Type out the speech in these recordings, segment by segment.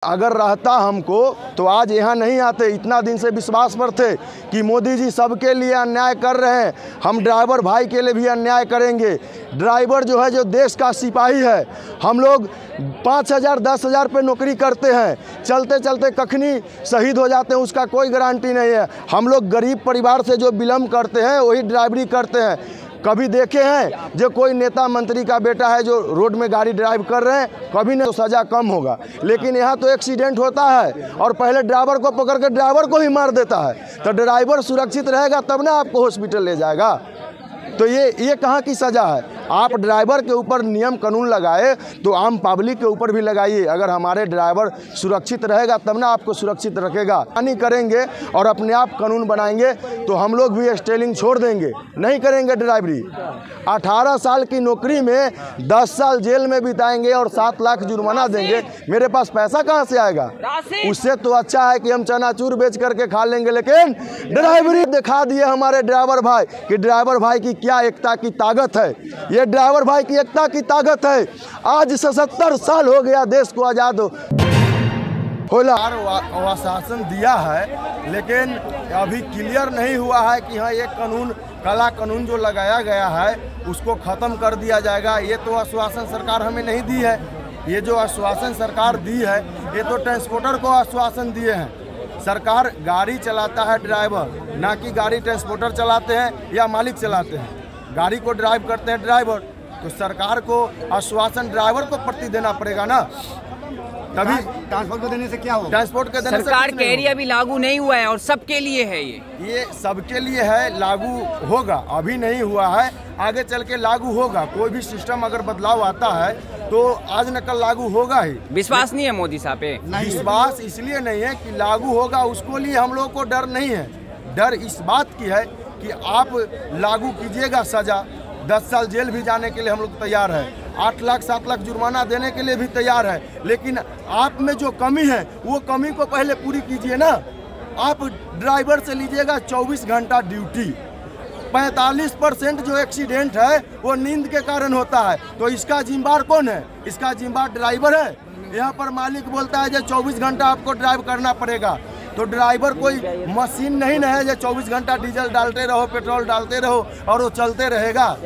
अगर रहता हमको तो आज यहाँ नहीं आते। इतना दिन से विश्वास पर थे कि मोदी जी सबके लिए अन्याय कर रहे हैं, हम ड्राइवर भाई के लिए भी अन्याय करेंगे। ड्राइवर जो है जो देश का सिपाही है, हम लोग 5,000 10,000 पे नौकरी करते हैं, चलते चलते कखनी शहीद हो जाते हैं उसका कोई गारंटी नहीं है। हम लोग गरीब परिवार से जो बिलोंग करते हैं वही ड्राइवरी करते हैं। कभी देखे हैं जो कोई नेता मंत्री का बेटा है जो रोड में गाड़ी ड्राइव कर रहे हैं? कभी नहीं। तो सज़ा कम होगा, लेकिन यहाँ तो एक्सीडेंट होता है और पहले ड्राइवर को पकड़ के ड्राइवर को ही मार देता है। तो ड्राइवर सुरक्षित रहेगा तब ना आपको हॉस्पिटल ले जाएगा। तो ये कहाँ की सज़ा है? आप ड्राइवर के ऊपर नियम कानून लगाए तो आम पब्लिक के ऊपर भी लगाइए। अगर हमारे ड्राइवर सुरक्षित रहेगा तब ना आपको सुरक्षित रखेगा। नहीं करेंगे और अपने आप कानून बनाएंगे तो हम लोग भी स्टेलिंग छोड़ देंगे, नहीं करेंगे ड्राइवरी। 18 साल की नौकरी में 10 साल जेल में बिताएंगे और 7 लाख जुर्माना देंगे। मेरे पास पैसा कहाँ से आएगा? उससे तो अच्छा है कि हम चनाचूर बेच करके खा लेंगे। लेकिन ड्राइवरी दिखा दिए हमारे ड्राइवर भाई कि ड्राइवर भाई की क्या एकता की ताकत है। ये ड्राइवर भाई की एकता की ताकत है। आज 77 साल हो गया देश को आज़ाद होला आश्वासन दिया है, लेकिन अभी क्लियर नहीं हुआ है कि हाँ ये कानून काला कानून जो लगाया गया है उसको ख़त्म कर दिया जाएगा। ये तो आश्वासन सरकार हमें नहीं दी है। ये जो आश्वासन सरकार दी है ये तो ट्रांसपोर्टर को आश्वासन दिए हैं। सरकार गाड़ी चलाता है ड्राइवर, ना कि गाड़ी ट्रांसपोर्टर चलाते हैं या मालिक चलाते हैं। गाड़ी को ड्राइव करते हैं ड्राइवर, तो सरकार को आश्वासन ड्राइवर को प्रति देना पड़ेगा ना, तभी ट्रांसपोर्ट को देने से क्या होगा? ट्रांसपोर्ट के देने सरकार कह रही है अभी लागू नहीं हुआ है और सबके लिए है। ये सबके लिए है, लागू होगा, अभी नहीं हुआ है, आगे चल के लागू होगा। कोई भी सिस्टम अगर बदलाव आता है तो आज न कल लागू होगा ही। विश्वास नहीं है मोदी साहब पे? विश्वास इसलिए नहीं है कि लागू होगा उसको लिए हम लोग को डर नहीं है। डर इस बात की है कि आप लागू कीजिएगा सज़ा, 10 साल जेल भी जाने के लिए हम लोग तैयार है, 8 लाख 7 लाख जुर्माना देने के लिए भी तैयार है। लेकिन आप में जो कमी है वो कमी को पहले पूरी कीजिए ना। आप ड्राइवर से लीजिएगा 24 घंटा ड्यूटी, 45% जो एक्सीडेंट है वो नींद के कारण होता है। तो इसका जिम्मेदार कौन है? इसका जिम्मेदार ड्राइवर है। यहाँ पर मालिक बोलता है जो 24 घंटा आपको ड्राइव करना पड़ेगा, तो ड्राइवर कोई मशीन नहीं ना है जो 24 घंटा डीजल डालते रहो, पेट्रोल डालते रहो और वो चलते रहेगा।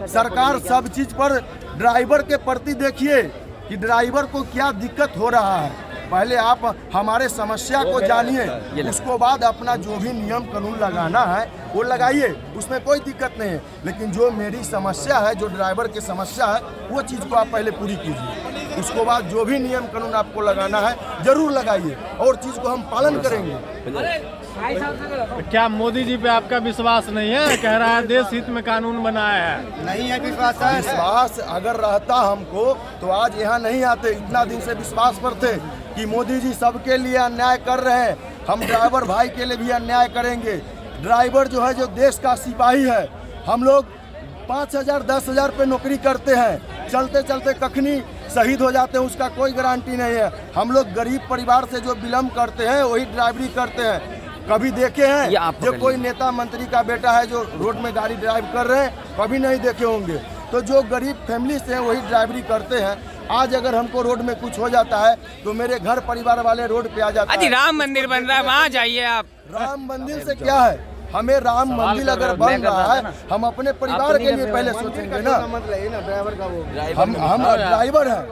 सरकार सब चीज़ पर ड्राइवर के प्रति देखिए कि ड्राइवर को क्या दिक्कत हो रहा है। पहले आप हमारे समस्या को जानिए, उसको बाद अपना जो भी नियम कानून लगाना है वो लगाइए, उसमें कोई दिक्कत नहीं है। लेकिन जो मेरी समस्या है, जो ड्राइवर की समस्या है, वो चीज़ को आप पहले पूरी कीजिए। उसको बाद जो भी नियम कानून आपको लगाना है जरूर लगाइए और चीज़ को हम पालन करेंगे। क्या मोदी जी पे आपका विश्वास नहीं है? कह रहा है देश हित में कानून बनाया है। नहीं है विश्वास। विश्वास अगर रहता हमको तो आज यहाँ नहीं आते। इतना दिन से विश्वास पर थे कि मोदी जी सबके लिए अन्याय कर रहे हैं, हम ड्राइवर भाई के लिए भी अन्याय करेंगे। ड्राइवर जो है जो देश का सिपाही है, हम लोग 5,000 10,000 पे नौकरी करते हैं, चलते चलते कखनी शहीद हो जाते हैं उसका कोई गारंटी नहीं है। हम लोग गरीब परिवार से जो बिलोंग करते हैं वही ड्राइवरी करते हैं। कभी देखे हैं जो कोई नेता मंत्री का बेटा है जो रोड में गाड़ी ड्राइव कर रहे हैं? कभी नहीं देखे होंगे। तो जो गरीब फैमिली से हैं वही ड्राइवरी करते हैं। आज अगर हमको रोड में कुछ हो जाता है तो मेरे घर परिवार वाले रोड पे आ जाते हैं। राम मंदिर बन रहा है, वहाँ जाइए आप। राम मंदिर से क्या है? हमें राम मंदिर अगर बन रहा है हम अपने परिवार के लिए पहले सोचेंगे ना। हम ड्राइवर हैं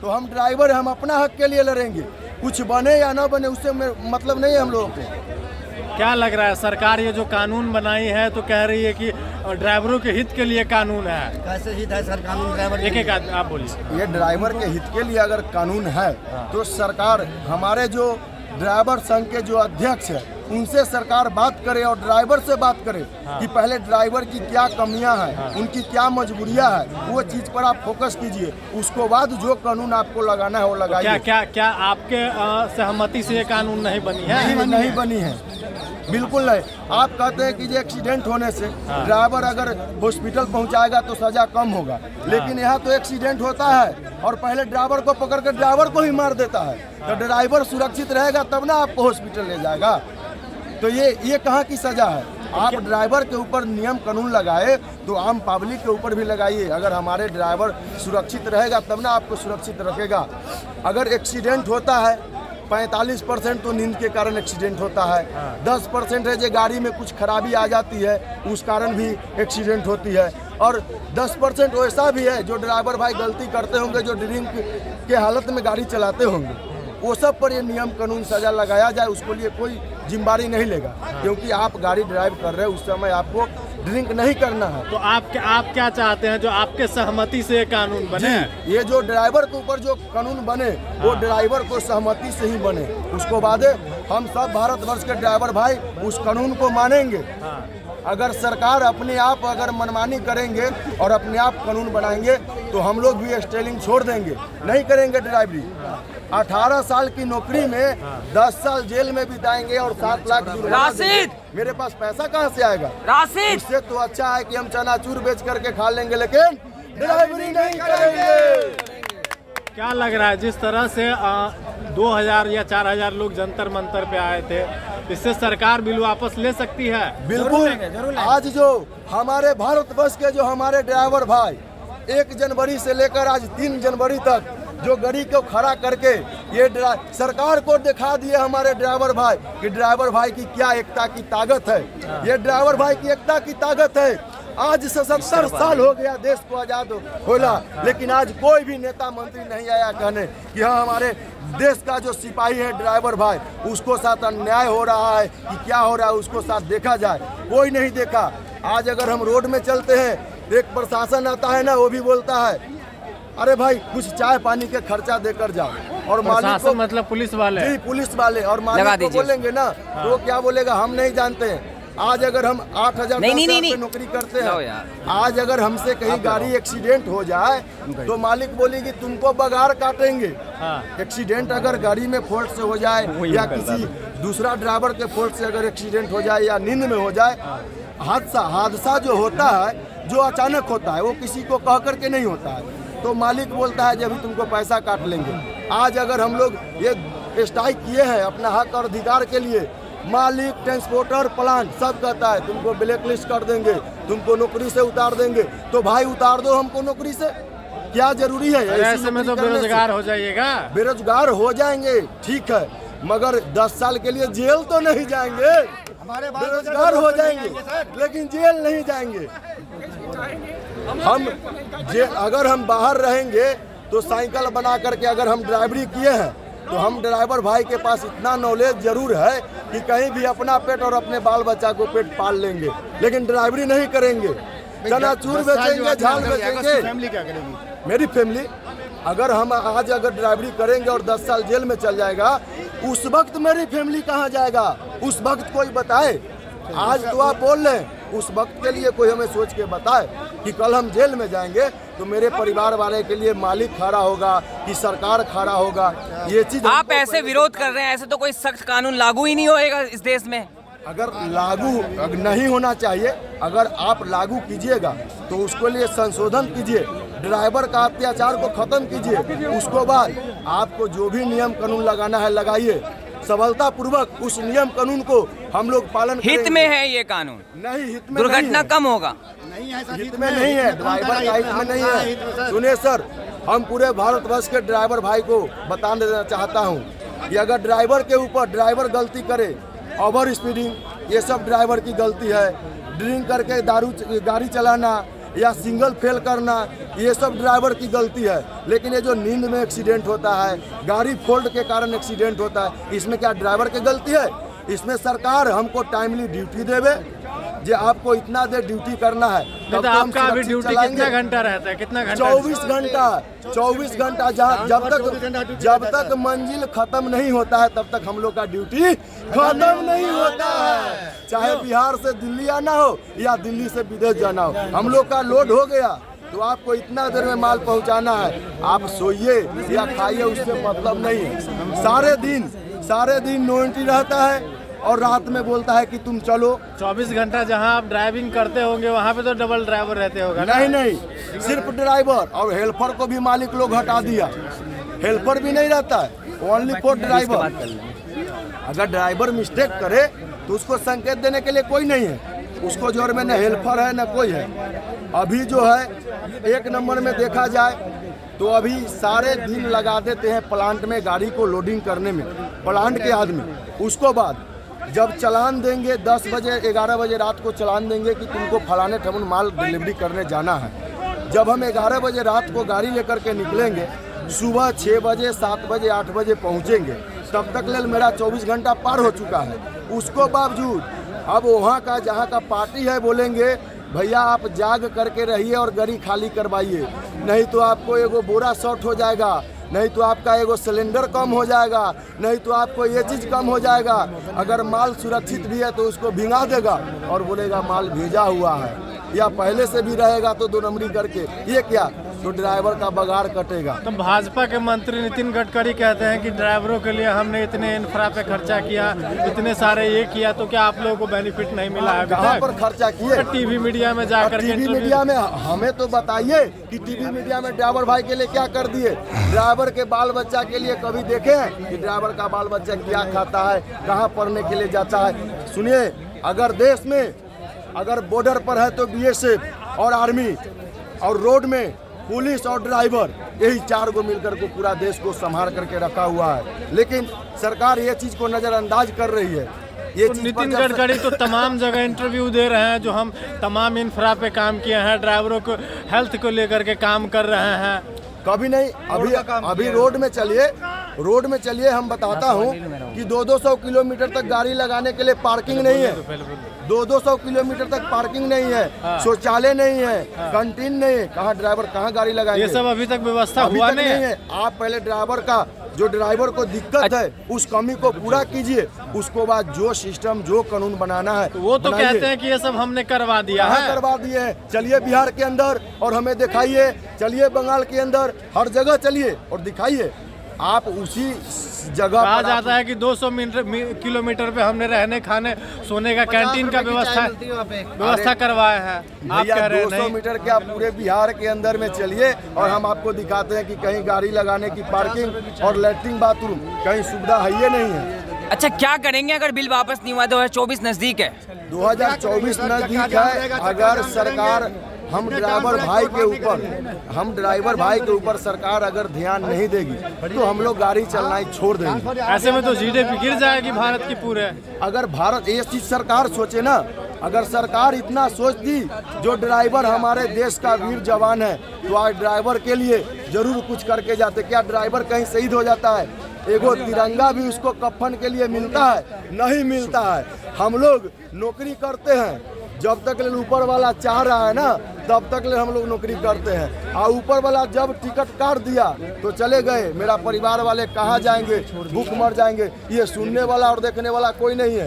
तो हम ड्राइवर हैं, हम अपना हक के लिए लड़ेंगे। कुछ बने या ना बने उससे मतलब नहीं है हम लोगों को। क्या लग रहा है सरकार ये जो कानून बनाई है तो कह रही है कि ड्राइवरों के हित के लिए कानून है? कैसे हित है सर कानून? ड्राइवर एक आप बोलिए। ये ड्राइवर के हित के लिए अगर कानून है तो सरकार, हमारे जो ड्राइवर संघ के जो अध्यक्ष है उनसे सरकार बात करे और ड्राइवर से बात करे कि पहले ड्राइवर की क्या कमियां हैं, उनकी क्या मजबूरियां हैं, वो चीज़ पर आप फोकस कीजिए। उसको बाद जो कानून आपको लगाना है वो लगाइए। क्या आपके सहमति से ये कानून नहीं बनी है? नहीं बनी है, बिल्कुल नहीं। आप कहते हैं कि ये एक्सीडेंट होने से ड्राइवर अगर हॉस्पिटल पहुंचाएगा तो सज़ा कम होगा, लेकिन यहाँ तो एक्सीडेंट होता है और पहले ड्राइवर को पकड़ कर ड्राइवर को ही मार देता है। तो ड्राइवर सुरक्षित रहेगा तब ना आपको हॉस्पिटल ले जाएगा। तो ये कहाँ की सज़ा है? आप ड्राइवर के ऊपर नियम कानून लगाए तो आम पब्लिक के ऊपर भी लगाइए। अगर हमारे ड्राइवर सुरक्षित रहेगा तब ना आपको सुरक्षित रखेगा। अगर एक्सीडेंट होता है 45% तो नींद के कारण एक्सीडेंट होता है, 10% है जो गाड़ी में कुछ खराबी आ जाती है उस कारण भी एक्सीडेंट होती है, और 10% वैसा भी है जो ड्राइवर भाई गलती करते होंगे, जो ड्रिंक के हालत में गाड़ी चलाते होंगे, वो सब पर ये नियम कानून सजा लगाया जाए, उसको लिए कोई जिम्मेदारी नहीं लेगा, क्योंकि आप गाड़ी ड्राइव कर रहे हैं उस समय आपको ड्रिंक नहीं करना है। तो आप क्या चाहते हैं जो आपके सहमति से कानून बने? ये जो ड्राइवर के ऊपर जो कानून बने वो ड्राइवर को सहमति से ही बने, उसको बाद हम सब भारतवर्ष के ड्राइवर भाई उस कानून को मानेंगे। अगर सरकार अपने आप अगर मनमानी करेंगे और अपने आप कानून बनाएंगे तो हम लोग भी स्टेलिंग छोड़ देंगे, नहीं करेंगे ड्राइवरी। 18 साल की नौकरी में 10 साल जेल में बिताएंगे और 7 लाख राशिद, मेरे पास पैसा कहाँ से आएगा? राशिद, इससे तो अच्छा है कि हम चनाचूर बेच करके खा लेंगे, लेकिन ड्राइवरी नहीं करेंगे। क्या लग रहा है जिस तरह से 2000 या 4000 लोग जंतर मंतर पे आए थे, इससे सरकार बिल वापस ले सकती है? बिल्कुल। आज जो हमारे भारतवर्ष के जो हमारे ड्राइवर भाई 1 जनवरी से लेकर आज 3 जनवरी तक जो गाड़ी को खड़ा करके ये सरकार को दिखा दिए हमारे ड्राइवर भाई कि ड्राइवर भाई की क्या एकता की ताकत है, ये ड्राइवर भाई की एकता की ताकत है। आज 77 साल हो गया देश को आजाद होला, लेकिन आज कोई भी नेता मंत्री नहीं आया कहने कि हाँ हमारे देश का जो सिपाही है ड्राइवर भाई उसको साथ अन्याय हो रहा है कि क्या हो रहा है उसको साथ देखा जाए, कोई नहीं देखा। आज अगर हम रोड में चलते हैं एक प्रशासन आता है ना, वो भी बोलता है अरे भाई कुछ चाय पानी के खर्चा देकर जाओ, और मालिक को मतलब पुलिस वाले, जी पुलिस वाले, और मालिक को बोलेंगे ना तो वो क्या बोलेगा हम नहीं जानते हैं। आज अगर हम 8000 पे नौकरी करते हैं, आज अगर हमसे कहीं गाड़ी एक्सीडेंट हो जाए तो मालिक बोलेगी तुमको बगार काटेंगे। एक्सीडेंट अगर गाड़ी में फॉल्ट से हो जाए या किसी दूसरा ड्राइवर के फॉल्ट से अगर एक्सीडेंट हो जाए या नींद में हो जाए, हादसा जो होता है जो अचानक होता है वो किसी को कह करके नहीं होता है, तो मालिक बोलता है जब तुमको पैसा काट लेंगे। आज अगर हम लोग ये स्ट्राइक किए हैं अपना हक और अधिकार के लिए, मालिक ट्रांसपोर्टर प्लांट सब कहता है तुमको ब्लैक लिस्ट कर देंगे, तुमको नौकरी से उतार देंगे, तो भाई उतार दो हमको नौकरी से, क्या जरूरी है? ऐसे में तो बेरोजगार हो जाइएगा। बेरोजगार हो जाएंगे ठीक है, मगर 10 साल के लिए जेल तो नहीं जाएंगे, बेरोजगार हो जाएंगे लेकिन जेल नहीं जाएंगे। हम अगर हम बाहर रहेंगे तो साइकिल बना करके अगर हम ड्राइवरी किए हैं तो हम ड्राइवर भाई के पास इतना नॉलेज जरूर है कि कहीं भी अपना पेट और अपने बाल बच्चा को पेट पाल लेंगे, लेकिन ड्राइवरी नहीं करेंगे, चनाचूर बेचेंगे, झाल बेचेंगे। फैमिली क्या करेगी? मेरी फैमिली अगर हम आज अगर ड्राइवरी करेंगे और 10 साल जेल में चल जाएगा, उस वक्त मेरी फैमिली कहाँ जाएगा? उस वक्त कोई बताए। आज तो आप बोल रहे हैं, उस वक्त के लिए कोई हमें सोच के बताए कि कल हम जेल में जाएंगे तो मेरे परिवार वाले के लिए मालिक खड़ा होगा कि सरकार खड़ा होगा। ये चीज आप ऐसे विरोध कर रहे हैं, ऐसे तो कोई सख्त कानून लागू ही नहीं होएगा इस देश में। अगर लागू नहीं होना चाहिए, अगर आप लागू कीजिएगा तो उसको लिए संशोधन कीजिए, ड्राइवर का अत्याचार को खत्म कीजिए, उसको बाद आपको जो भी नियम कानून लगाना है लगाइए, सबलता पूर्वक उस नियम कानून को हम लोग पालन करेंगे। हित में है ये कानून? नहीं, हित में दुर्घटना कम होगा, हित में नहीं है, ड्राइवर का हित में नहीं है। सुनिए सर, हम पूरे भारतवर्ष के ड्राइवर भाई को बता देना चाहता हूँ कि अगर ड्राइवर के ऊपर ड्राइवर गलती करे, ओवर स्पीडिंग ये सब ड्राइवर की गलती है, ड्रिंक करके गाड़ी चलाना या सिंगल फेल करना ये सब ड्राइवर की गलती है। लेकिन ये जो नींद में एक्सीडेंट होता है, गाड़ी फॉल्ट के कारण एक्सीडेंट होता है, इसमें क्या ड्राइवर की गलती है? इसमें सरकार हमको टाइमली ड्यूटी देवे, जो आपको इतना देर ड्यूटी करना है। तो आपका अभी ड्यूटी कितना घंटा रहता है? कितना घंटा? 24 घंटा जब तक मंजिल खत्म नहीं होता है तब तक हम लोग का ड्यूटी खत्म नहीं होता है। चाहे बिहार से दिल्ली आना हो या दिल्ली से विदेश जाना हो, हम लोग का लोड हो गया तो आपको इतना देर में माल पहुंचाना है, आप सोइए या खाइए उससे मतलब नहीं है। सारे दिन नो एंट्री रहता है और रात में बोलता है कि तुम चलो। 24 घंटा जहां आप ड्राइविंग करते होंगे वहां पे तो डबल ड्राइवर रहते होगा? नहीं, सिर्फ ड्राइवर और हेल्पर को भी मालिक लोग हटा दिया, हेल्पर भी नहीं रहता है, ओनली फॉर ड्राइवर। अगर ड्राइवर मिस्टेक करे तो उसको संकेत देने के लिए कोई नहीं है, उसको जोर में न हेल्पर है न कोई है। अभी जो है 1 नंबर में देखा जाए तो अभी सारे दिन लगा देते हैं प्लांट में गाड़ी को लोडिंग करने में। प्लांट के आदमी। उसको बाद जब चालान देंगे 10 बजे 11 बजे रात को चालान देंगे कि तुमको फलाने ठमन माल डिलीवरी करने जाना है। जब हम 11 बजे रात को गाड़ी लेकर के निकलेंगे, सुबह 6 बजे 7 बजे 8 बजे पहुंचेंगे, तब तक लेल मेरा 24 घंटा पार हो चुका है। उसको बावजूद अब वहाँ का जहाँ का पार्टी है बोलेंगे भैया आप जाग करके रहिए और गाड़ी खाली करवाइए, नहीं तो आपको एगो बोरा शॉर्ट हो जाएगा, नहीं तो आपका एगो सिलेंडर कम हो जाएगा, नहीं तो आपको ये चीज़ कम हो जाएगा। अगर माल सुरक्षित भी है तो उसको भिंगा देगा और बोलेगा माल भेजा हुआ है, या पहले से भी रहेगा तो 2 नंबरी करके। ये क्या, तो ड्राइवर का बगाड़ कटेगा। तो भाजपा के मंत्री नितिन गडकरी कहते हैं कि ड्राइवरों के लिए हमने इतने इंफ्रा पे खर्चा किया, इतने सारे ये किया, तो क्या आप लोगों को बेनिफिट नहीं मिला है? कहाँ पर खर्चा किए? टीवी मीडिया में जाकर के टीवी मीडिया में हमें तो बताइए कि टीवी मीडिया में ड्राइवर भाई के लिए क्या कर दिए। ड्राइवर के बाल बच्चा के लिए कभी देखे हैं कि ड्राइवर का बाल बच्चा क्या खाता है, कहाँ पढ़ने के लिए जाता है? सुनिए, अगर देश में अगर बॉर्डर पर है तो BSF और आर्मी, और रोड में पुलिस और ड्राइवर, यही 4 को मिलकर को पूरा देश को संभाल करके रखा हुआ है। लेकिन सरकार ये चीज़ को नज़रअंदाज कर रही है। ये तो नितिन गडकरी तो तमाम जगह इंटरव्यू दे रहे हैं, जो हम तमाम इंफ्रा पे काम किए हैं, ड्राइवरों को हेल्थ को लेकर के काम कर रहे हैं। कभी नहीं, अभी रोड में चलिए, हम बताता हूँ कि 200 किलोमीटर तक गाड़ी लगाने के लिए पार्किंग नहीं है। 200 किलोमीटर तक पार्किंग नहीं है, शौचालय नहीं है, कैंटीन नहीं है। कहाँ ड्राइवर कहाँ गाड़ी लगाएंगे? ये सब अभी तक व्यवस्था हुआ नहीं है। आप पहले ड्राइवर को दिक्कत है उस कमी को पूरा कीजिए, उसको बाद जो सिस्टम जो कानून बनाना है वो तो कहते हैं कि ये सब हमने करवा दिया है। करवा दिए हैं। चलिए बिहार के अंदर और हमें दिखाइए, चलिए बंगाल के अंदर, हर जगह चलिए और दिखाइए। आप उसी जगह कहा जाता है कि 200 किलोमीटर पे हमने रहने खाने सोने का कैंटीन का व्यवस्था करवाया है। आप कह रहे हैं 200 मीटर क्या, पूरे बिहार के अंदर में चलिए और हम आपको दिखाते हैं कि कहीं गाड़ी लगाने की पार्किंग और लैट्रिन बाथरूम कहीं सुविधा है ये नहीं है। अच्छा, क्या करेंगे अगर बिल वापस नहीं हुआ? 2024 नजदीक है। 2024 नजदीक है। अगर सरकार हम ड्राइवर भाई के ऊपर सरकार अगर ध्यान नहीं देगी तो हम लोग गाड़ी चलना ही छोड़ देंगे। ऐसे में तो GDP गिर जाएगी भारत की पूरे। अगर भारत ये चीज सरकार सोचे ना, अगर सरकार इतना सोचती, जो ड्राइवर हमारे देश का वीर जवान है, तो आज ड्राइवर के लिए जरूर कुछ करके जाते। क्या ड्राइवर कहीं शहीद हो जाता है? एगो तिरंगा भी उसको कफन के लिए मिलता है? नहीं मिलता है। हम लोग नौकरी करते हैं, जब तक ऊपर वाला चाह रहा है ना तब तक हम लोग नौकरी करते हैं, और ऊपर वाला जब टिकट काट दिया तो चले गए। मेरा परिवार वाले कहाँ जाएंगे? भूख मर जाएंगे। ये सुनने वाला और देखने वाला कोई नहीं है।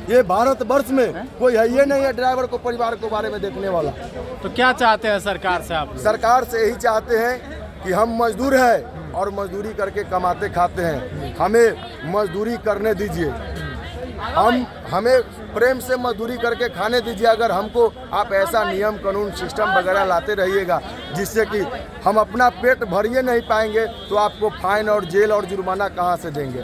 ये भारत वर्ष में कोई है ये नहीं है ड्राइवर को, परिवार के बारे में देखने वाला। तो क्या चाहते हैं सरकार से आप? सरकार से यही चाहते हैं कि हम मजदूर हैं और मजदूरी करके कमाते खाते हैं, हमें मजदूरी करने दीजिए। हमें प्रेम से मजदूरी करके खाने दीजिए। अगर हमको आप ऐसा नियम कानून सिस्टम वगैरह लाते रहिएगा जिससे कि हम अपना पेट भरिए नहीं पाएंगे, तो आपको फाइन और जेल और जुर्माना कहाँ से देंगे?